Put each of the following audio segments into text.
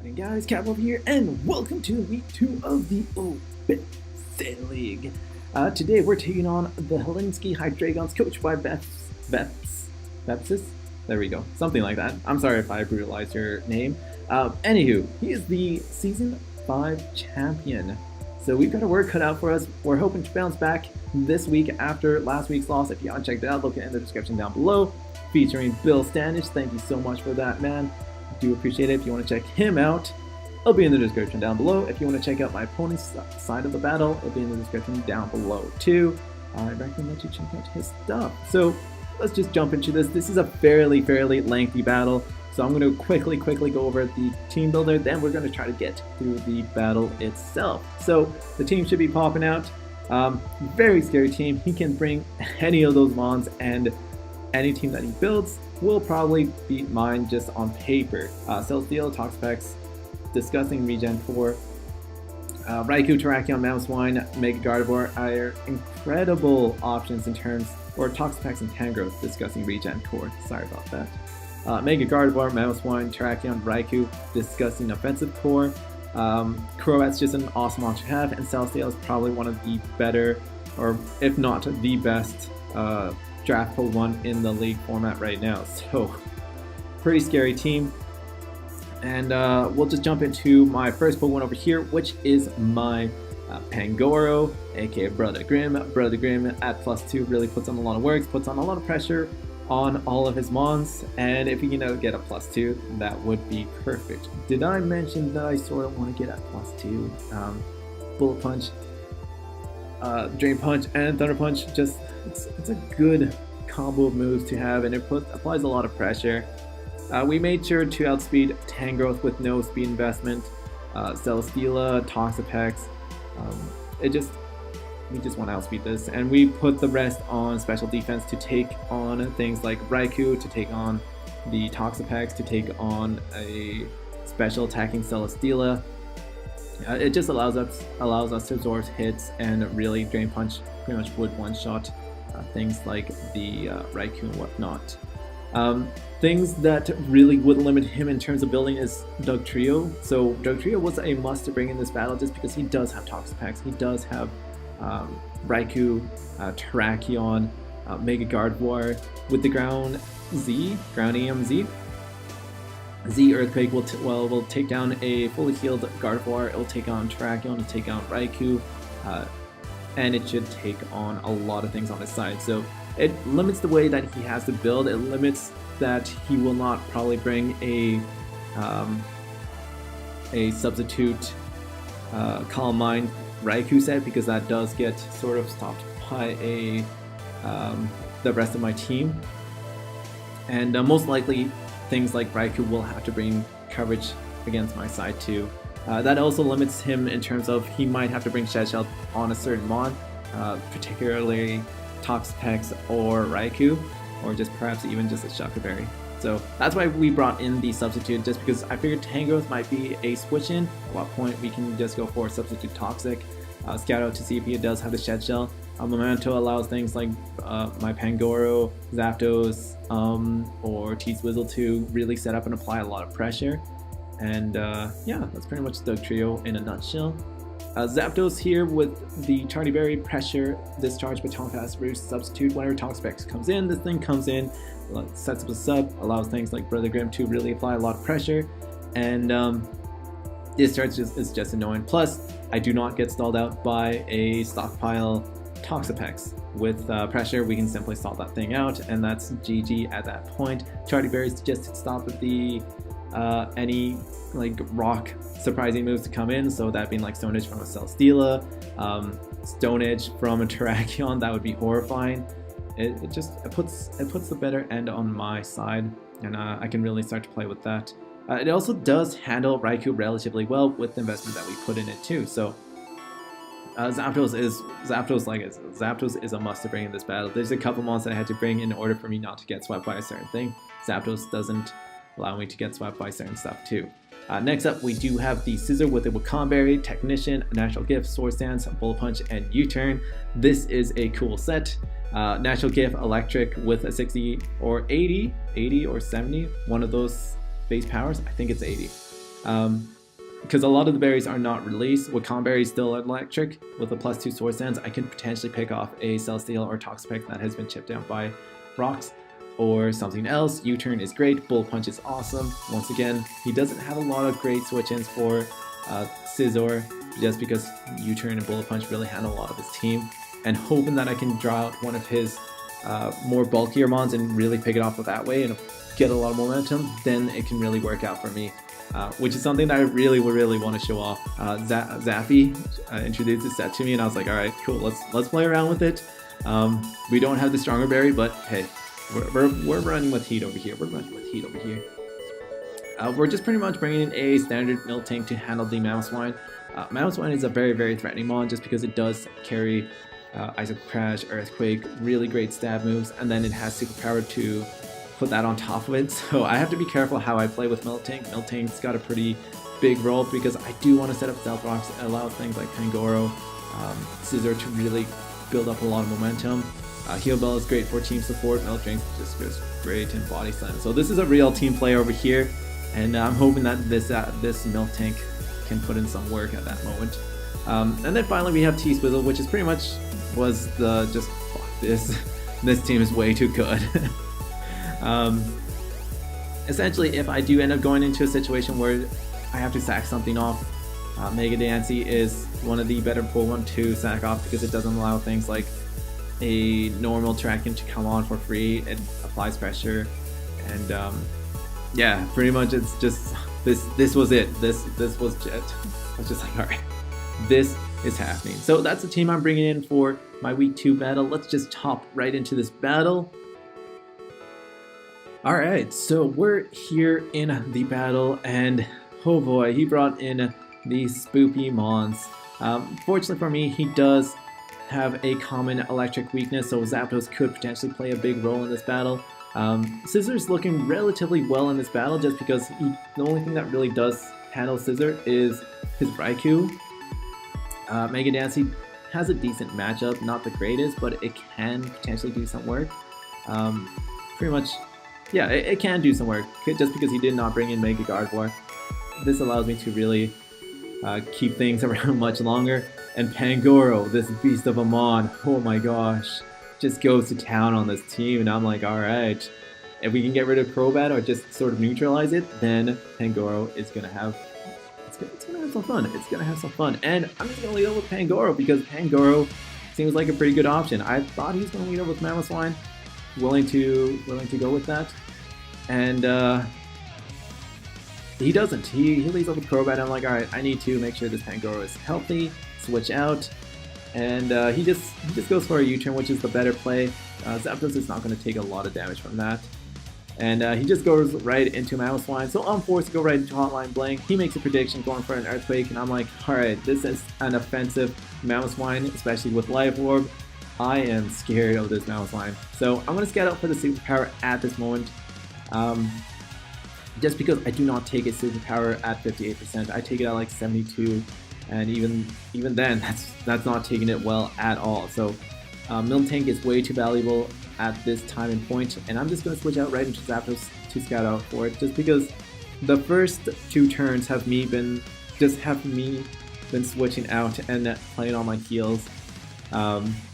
happening, guys? Cap over here, and welcome to week 2 of the UBC League. Today we're taking on the Helsinki Hydreigons, coached by Vepsis. There we go, something like that. I'm sorry if I brutalized your name. Anywho, he is the Season 5 champion. So we've got our work cut out for us. We're hoping to bounce back this week after last week's loss. If you haven't checked it out, look in the description down below. Featuring Bill Standish. Thank you so much for that, man. I do appreciate it. If you want to check him out, it'll be in the description down below. If you want to check out my opponent's side of the battle, it'll be in the description down below too. I recommend that you check out his stuff. So let's just jump into this. This is a fairly lengthy battle. So I'm going to quickly go over the team builder, then we're going to try to get through the battle itself. So the team should be popping out. Very scary team. He can bring any of those mons, and any team that he builds will probably beat mine just on paper. Celestial, Toxapex, Disgusting Regen 4, Raikou, Terrakion, Mamoswine, Mega Gardevoir are incredible options in terms, or Toxapex and Tangrowth, Disgusting Regen Core, sorry about that. Mega Gardevoir, Mamoswine, Terrakion, Raikou, Disgusting Offensive Core. Croat's just an awesome option to have, and Celestial is probably one of the better, or if not the best, draft pull one in the league format right now. So pretty scary team. And we'll just jump into my first pull one over here, which is my Pangoro, aka Brother Grimm. Brother Grimm at +2 really puts on a lot of work, puts on a lot of pressure on all of his mons, and if he can get a +2, that would be perfect. Did I mention that I sort of want to get at +2? Bullet Punch, Drain Punch, and Thunder Punch, just it's a good combo of moves to have, and it applies a lot of pressure. We made sure to outspeed Tangrowth with no speed investment, Celesteela, Toxapex. We just want to outspeed this, and we put the rest on special defense to take on things like Raikou, to take on the Toxapex, to take on a special attacking Celesteela. It just allows us to absorb hits, and really Drain Punch pretty much would one-shot things like the Raikou and whatnot. Things that really would limit him in terms of building is Dugtrio. So Dugtrio was a must to bring in this battle just because he does have Toxapex, he does have Raikou, Terrakion, Mega Gardevoir with the Ground EMZ. Z Earthquake will take down a fully healed Gardevoir, it will take on Terrakion, it will take on Raikou, and it should take on a lot of things on his side. So it limits the way that he has to build, it limits that he will not probably bring a substitute Calm Mind Raikou set, because that does get sort of stopped by the rest of my team. And most likely things like Raikou will have to bring coverage against my side too. That also limits him in terms of he might have to bring Shed Shell on a certain mon, particularly Toxapex or Raikou, or just perhaps even just a Shuckleberry. So that's why we brought in the substitute, just because I figured Tangrowth might be a switch in, at what point we can just go for a substitute Toxic. Scout out to see if he does have the Shed Shell. Memento allows things like my Pangoro, Zapdos, or T-Swizzle to really set up and apply a lot of pressure. And yeah, that's pretty much the trio in a nutshell. Zapdos here with the Tardy Berry, Pressure, Discharge, Baton Pass, Roost, Substitute. Whenever Toxapex comes in, this thing comes in, sets up a sub, allows things like Brother Grimm to really apply a lot of pressure, and Discharge is just annoying. Plus, I do not get stalled out by a stockpile Toxapex. With pressure, we can simply stall that thing out, and that's GG at that point. Tardy Berries just to stop the any like rock surprising moves to come in, so that being like Stone Edge from a Celesteela, Stone Edge from a Terrakion, that would be horrifying. It puts the better end on my side, and I can really start to play with that. It also does handle Raikou relatively well with the investment that we put in it too. So Zapdos is a must to bring in this battle. There's a couple mons that I had to bring in order for me not to get swept by a certain thing. Zapdos doesn't allow me to get swept by certain stuff too. Next up, we do have the Scissor with the Wakamberry, Technician, Natural Gift, Sword Stance, Bullet Punch, and U-Turn. This is a cool set. Natural Gift, Electric with a 60 or 80 or 70, one of those base powers. I think it's 80. Because a lot of the berries are not released. With Comberry still electric, with a +2 sword stance, I can potentially pick off a Celesteal or Toxapex that has been chipped out by rocks or something else. U-turn is great, Bullet Punch is awesome. Once again, he doesn't have a lot of great switch-ins for Scizor, just because U-turn and Bullet Punch really handle a lot of his team. And hoping that I can draw out one of his more bulkier mons and really pick it off that way and get a lot of momentum, then it can really work out for me. Which is something that I really want to show off. Zappy introduced this set to me, and I was like, all right, cool, let's play around with it. We don't have the stronger berry, but hey, we're running with heat over here. We're just pretty much bringing in a standard Miltank to handle the Mamoswine. Mamoswine is a very threatening mon just because it does carry Ice Crash, Earthquake, really great stab moves, and then it has superpower to put that on top of it, so I have to be careful how I play with Miltank. Miltank's got a pretty big role because I do want to set up Stealth Rocks and allow things like Pangoro, Scizor to really build up a lot of momentum. Heal Bell is great for team support. Miltank just goes great in Body Slam. So this is a real team play over here, and I'm hoping that this Miltank can put in some work at that moment. And then finally we have T-Swizzle, which is pretty much was the just fuck this. This team is way too good. Essentially, if I do end up going into a situation where I have to sack something off, Mega Dancy is one of the better Pokemon to sack off because it doesn't allow things like a normal Terrakion to come on for free. It applies pressure, and yeah, pretty much it's just this was it. This was it. I was just like, all right, this is happening. So that's the team I'm bringing in for my week 2 battle. Let's just hop right into this battle. Alright, so we're here in the battle, and oh boy, he brought in the spoopy mons. Fortunately for me, he does have a common electric weakness, so Zapdos could potentially play a big role in this battle. Scissor's looking relatively well in this battle just because the only thing that really does handle Scizor is his Raikou. Mega Dancy has a decent matchup, not the greatest, but it can potentially do some work. Pretty much, yeah, it can do some work, just because he did not bring in Mega Gardevoir. This allows me to really keep things around much longer. And Pangoro, this beast of a mon, oh my gosh, just goes to town on this team, and I'm like, alright, if we can get rid of Crobat or just sort of neutralize it, then Pangoro is gonna have some fun. It's gonna have some fun. And I'm just gonna lead up with Pangoro because Pangoro seems like a pretty good option. I thought he was gonna lead up with Mamoswine. Willing to go with that, and he doesn't. He leads up with Crobat. I'm like, all right, I need to make sure this Pangoro is healthy. Switch out, and he just goes for a U-turn, which is the better play. Zapdos is not going to take a lot of damage from that, and he just goes right into Mamoswine. So I'm forced to go right into Hotline Bling. He makes a prediction going for an Earthquake, and I'm like, all right, this is an offensive Mamoswine, especially with Life Orb. I am scared of this Mamoswine. So I'm going to scout out for the superpower at this moment. Just because I do not take a superpower at 58%. I take it at like 72, and even then, that's not taking it well at all. So Miltank is way too valuable at this time and point, and I'm just going to switch out right into Zapdos to scout out for it, just because the first 2 turns have been switching out and playing on my heels.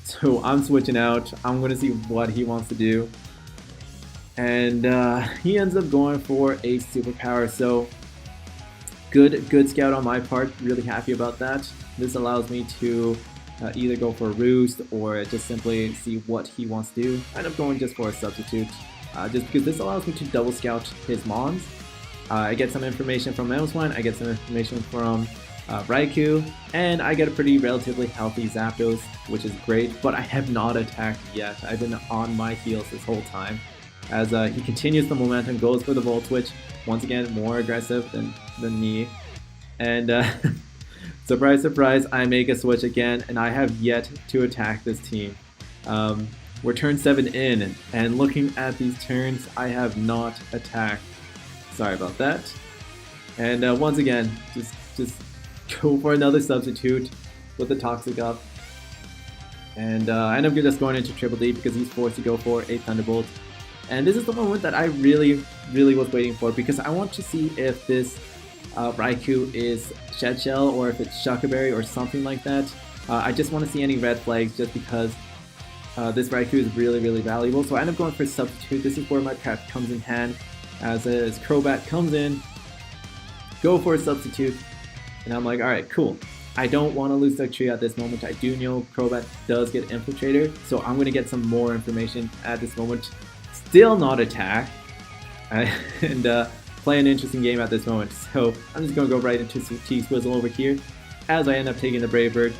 So I'm switching out. I'm going to see what he wants to do. And he ends up going for a superpower. So good scout on my part. Really happy about that. This allows me to either go for a Roost or just simply see what he wants to do. I end up going just for a substitute. Just because this allows me to double scout his mons. I get some information from Mamoswine. I get some information from Raikou, and I get a pretty relatively healthy Zapdos, which is great, but I have not attacked yet. I've been on my heels this whole time. As he continues the momentum, goes for the Volt Switch, once again more aggressive than me, and surprise surprise, I make a switch again, and I have yet to attack this team. We're turn 7 in, and looking at these turns, I have not attacked. Sorry about that. And once again, just go for another substitute with the Toxic up. And I end up just going into Triple D because he's forced to go for a Thunderbolt. And this is the moment that I really was waiting for, because I want to see if this Raikou is Shed Shell or if it's Shuckerberry or something like that. I just want to see any red flags just because this Raikou is really, really valuable. So I end up going for Substitute. This is where my prep comes in hand. As Crobat comes in, go for a Substitute. And I'm like, alright, cool. I don't want to lose Dugtrio at this moment. I do know Crobat does get Infiltrator, so I'm going to get some more information at this moment. Still not attack. And play an interesting game at this moment. So I'm just going to go right into some T-Swizzle over here as I end up taking the Brave Bird.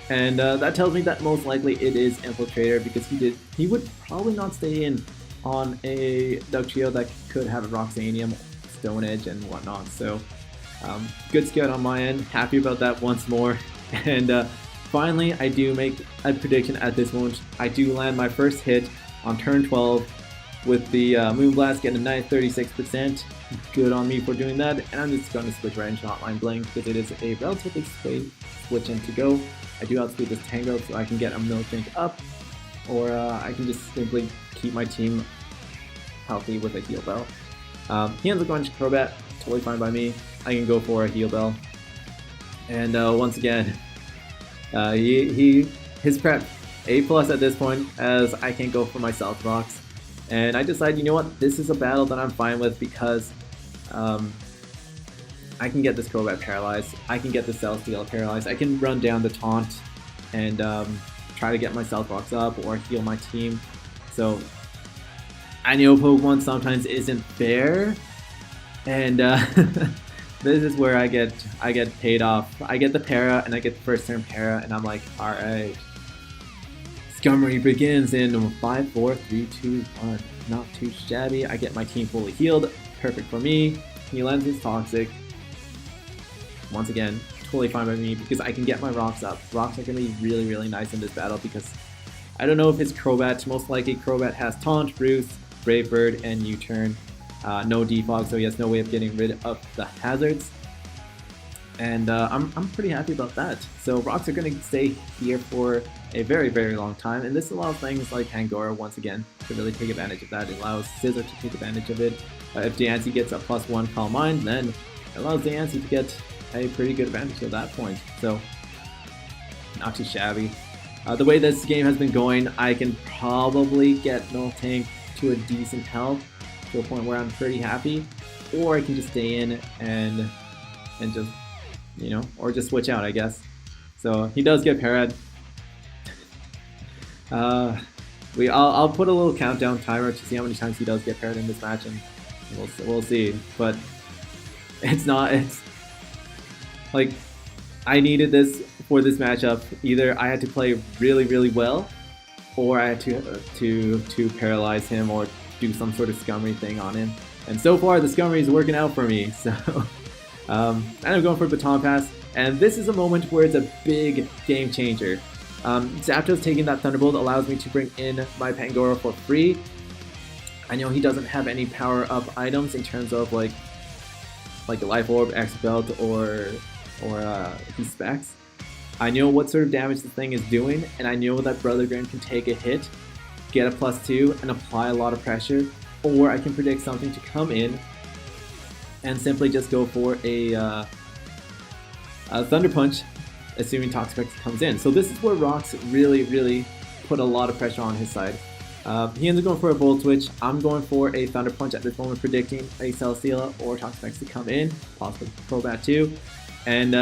And that tells me that most likely it is Infiltrator because he would probably not stay in on a Dugtrio that could have a Roxanium, Stone Edge, and whatnot. So good scout on my end. Happy about that once more. And finally, I do make a prediction at this moment. I do land my first hit on turn 12 with the Moonblast, getting a nice 36%. Good on me for doing that. And I'm just going to switch right into Hotline Bling because it is a relatively straight switch in to go. I do outspeed this Tango so I can get a Miltank up, or I can just simply keep my team healthy with a Heal Bell. He ends up going to Crobat, totally fine by me. I can go for a Heal Bell. And once again, his prep A+ at this point, as I can't go for my South Rocks. And I decide, you know what, this is a battle that I'm fine with because I can get this Crobat paralyzed, I can get the Celesteela paralyzed, I can run down the Taunt and try to get my South Rocks up or heal my team. So I know Pokemon sometimes isn't fair, and this is where I get paid off. I get the para and I get the first turn para, and I'm like, alright. Scummery begins in 5, 4, 3, 2, 1. Not too shabby. I get my team fully healed. Perfect for me. He lands his Toxic. Once again, totally fine by me because I can get my Rocks up. Rocks are going to be really, really nice in this battle because I don't know if it's Crobat. Most likely Crobat has Taunt, Roost, Brave Bird, and U-Turn. No defog, so he has no way of getting rid of the hazards. And I'm pretty happy about that. So Rocks are going to stay here for a very, very long time, and this allows things like Hangora once again to really take advantage of that. It allows Scizor to take advantage of it. If Diancie gets a +1 Calm Mind, then it allows Diancie to get a pretty good advantage at that point. So not too shabby. The way this game has been going, I can probably get Miltank to a decent health to a point where I'm pretty happy, or I can just stay in and just, you know, or just switch out, I guess. So he does get parried. I'll put a little countdown timer to see how many times he does get parried in this match, and we'll see. But it's like I needed this for this matchup. Either I had to play really, really well, or I had to paralyze him or do some sort of Scummery thing on him. And so far, the Scummery is working out for me. So I'm going for Baton Pass, and this is a moment where it's a big game changer. Zapdos taking that Thunderbolt allows me to bring in my Pangoro for free. I know he doesn't have any power-up items in terms of like a Life Orb, X Belt, or his specs. I know what sort of damage the thing is doing, and I know that Brother Grim can take a hit, get a +2, and apply a lot of pressure, or I can predict something to come in and simply just go for a Thunder Punch, assuming Toxapex comes in. So this is where Rocks really, really put a lot of pressure on his side. He ends up going for a Volt Switch. I'm going for a Thunder Punch at this moment, predicting a Celesteela or Toxapex to come in, possibly Crobat too, and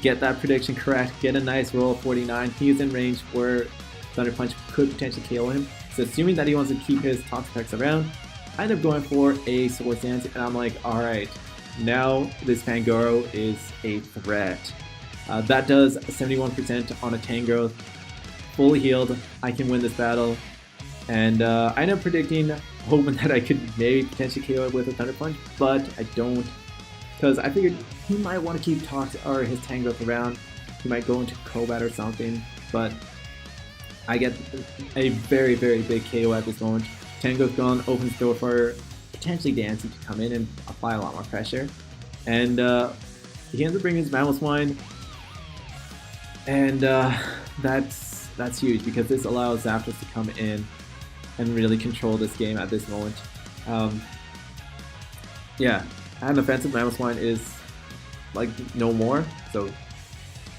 get that prediction correct, get a nice roll of 49. He is in range where Thunder Punch could potentially KO him. So assuming that he wants to keep his Toxapex around, I end up going for a Swords Dance, and I'm like, alright, now this Pangoro is a threat. That does 71% on a Tangrowth, fully healed. I can win this battle, and I end up predicting, hoping that I could maybe potentially KO it with a Thunder Punch, but I don't, because I figured he might want to keep his Tangrowth around. He might go into Crobat or something, but I get a very, very big KO at this moment. Tangrowth gone, opens door for potentially Diancie to come in and apply a lot more pressure, and he ends up bringing his Mamoswine. And that's huge because this allows Zapdos to come in and really control this game at this moment. Yeah, And offensive Mammoth is like no more, so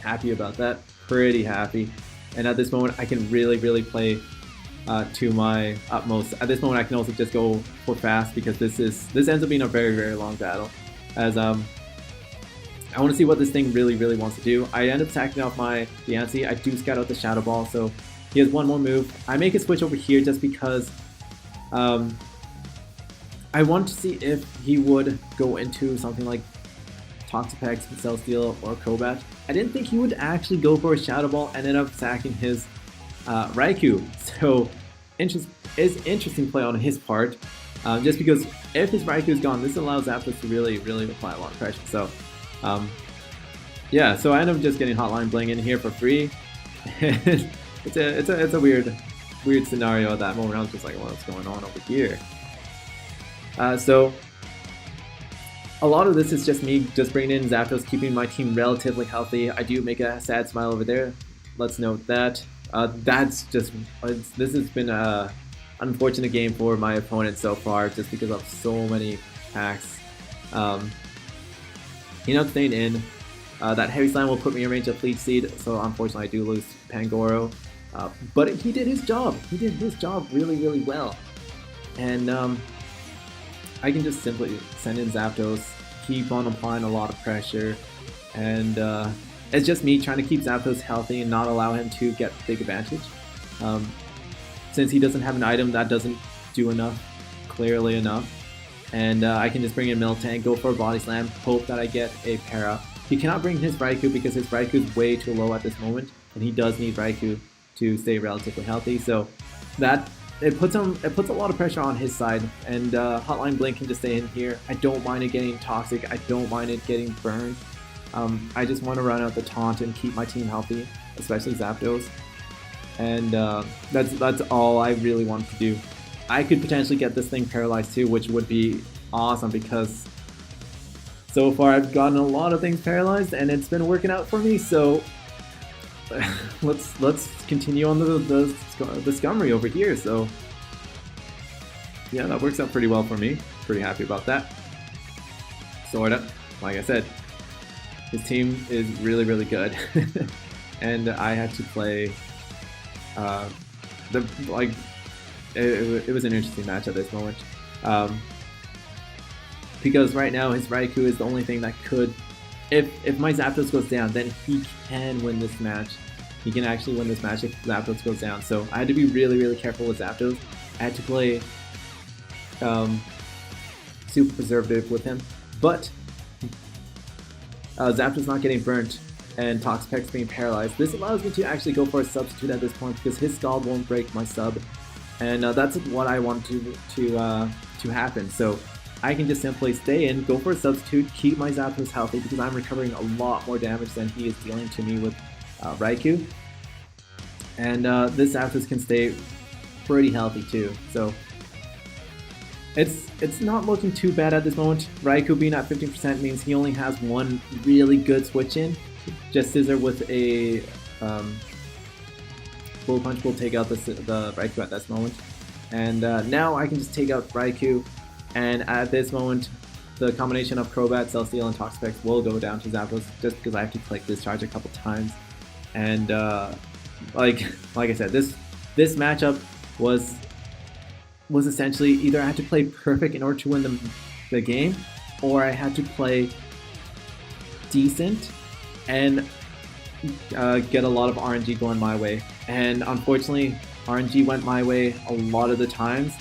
happy about that, pretty happy. And at this moment I can really play to my utmost. At this moment I can also just go for fast because this ends up being a very long battle, as I want to see what this thing really wants to do. I end up attacking off my Diancie. I do scout out the Shadow Ball, so he has one more move. I make a switch over here just because I want to see if he would go into something like Toxapex, Cell Steel, or Crobat. I didn't think he would actually go for a Shadow Ball, ended up sacking his Raikou. So interesting play on his part, just because if his Raikou is gone, this allows Zapdos to really apply a lot of pressure. So yeah, so I end up just getting Hotline Bling in here for free. it's a weird scenario at that moment. I was just like, what's going on over here? So a lot of this is just me just bringing in Zapdos, keeping my team relatively healthy. I do make a sad smile over there. Let's note that. This has been an unfortunate game for my opponent so far, just because of so many packs. You know, staying in. That Heavy Slam will put me in range of Leech Seed, so unfortunately I do lose Pangoro. But he did his job. He did his job really well. And I can just simply send in Zapdos, keep on applying a lot of pressure, and it's just me trying to keep Zapdos healthy and not allow him to get big advantage. Since he doesn't have an item, that doesn't do enough, clearly enough. And I can just bring in Miltank, go for a Body Slam, hope that I get a para. He cannot bring his Raikou because his Raikou is way too low at this moment, and he does need Raikou to stay relatively healthy. So that it puts a lot of pressure on his side, and Hotline Blink can just stay in here. I don't mind it getting toxic. I don't mind it getting burned. I just want to run out the taunt and keep my team healthy, especially Zapdos. And that's all I really want to do. I could potentially get this thing paralyzed too, which would be awesome because so far I've gotten a lot of things paralyzed and it's been working out for me. So let's continue on the scummery over here. So yeah, that works out pretty well for me. Pretty happy about that. Sorta. Like I said, his team is really good, and I had to play. It was an interesting match at this moment, because right now his Raikou is the only thing that could. If my Zapdos goes down, then he can win this match. He can actually win this match if Zapdos goes down. So I had to be really careful with Zapdos. I had to play super preservative with him, but Zapdos not getting burnt and Toxapex being paralyzed. This allows me to actually go for a substitute at this point because his Scald won't break my sub, and that's what I want to happen. So I can just simply stay in, go for a substitute, keep my Zapdos healthy because I'm recovering a lot more damage than he is dealing to me with Raikou. And this Zapdos can stay pretty healthy too. So it's not looking too bad at this moment. Raikou being at 15% means he only has one really good switch in. Just Scissor with a Bull Punch will take out the Raikou at this moment. And now I can just take out Raikou. And at this moment, the combination of Crobat, Celesteal, and Toxapex will go down to Zapdos just because I have to click Discharge a couple times. And like I said, this matchup was essentially either I had to play perfect in order to win the game, or I had to play decent and get a lot of RNG going my way. And unfortunately, RNG went my way a lot of the times.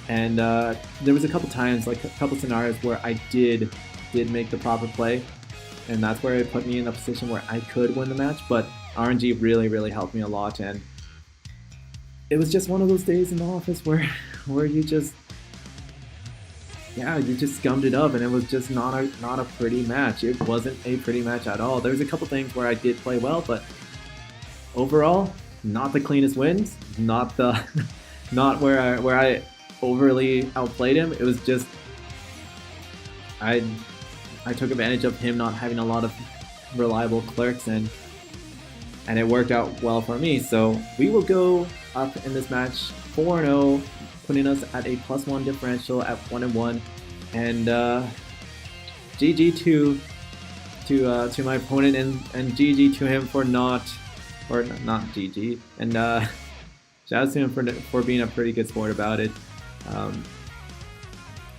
And there was a couple times, like a couple scenarios where I did make the proper play, and that's where it put me in a position where I could win the match. But RNG really helped me a lot, and it was just one of those days in the office where you just scummed it up, and it was just not a pretty match. It wasn't a pretty match at all. There was a couple things where I did play well, but overall, not the cleanest wins. Not where I overly outplayed him. It was just I took advantage of him not having a lot of reliable clerks, and it worked out well for me. So we will go up in this match 4-0, putting us at a +1 differential at 1-1, and GG to my opponent, and GG to him for not GG, and shout out to him for being a pretty good sport about it.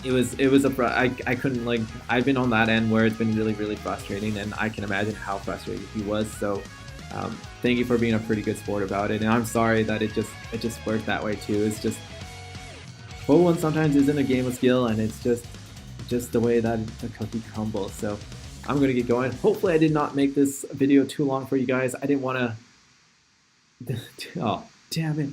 It was I couldn't, like, I've been on that end where it's been really frustrating, and I can imagine how frustrated he was. So thank you for being a pretty good sport about it, and I'm sorry that it just worked that way too. It's just, full one sometimes isn't a game of skill, and it's just the way that the cookie crumbles. So I'm gonna get going. Hopefully I did not make this video too long for you guys. I didn't want to. Oh, damn it!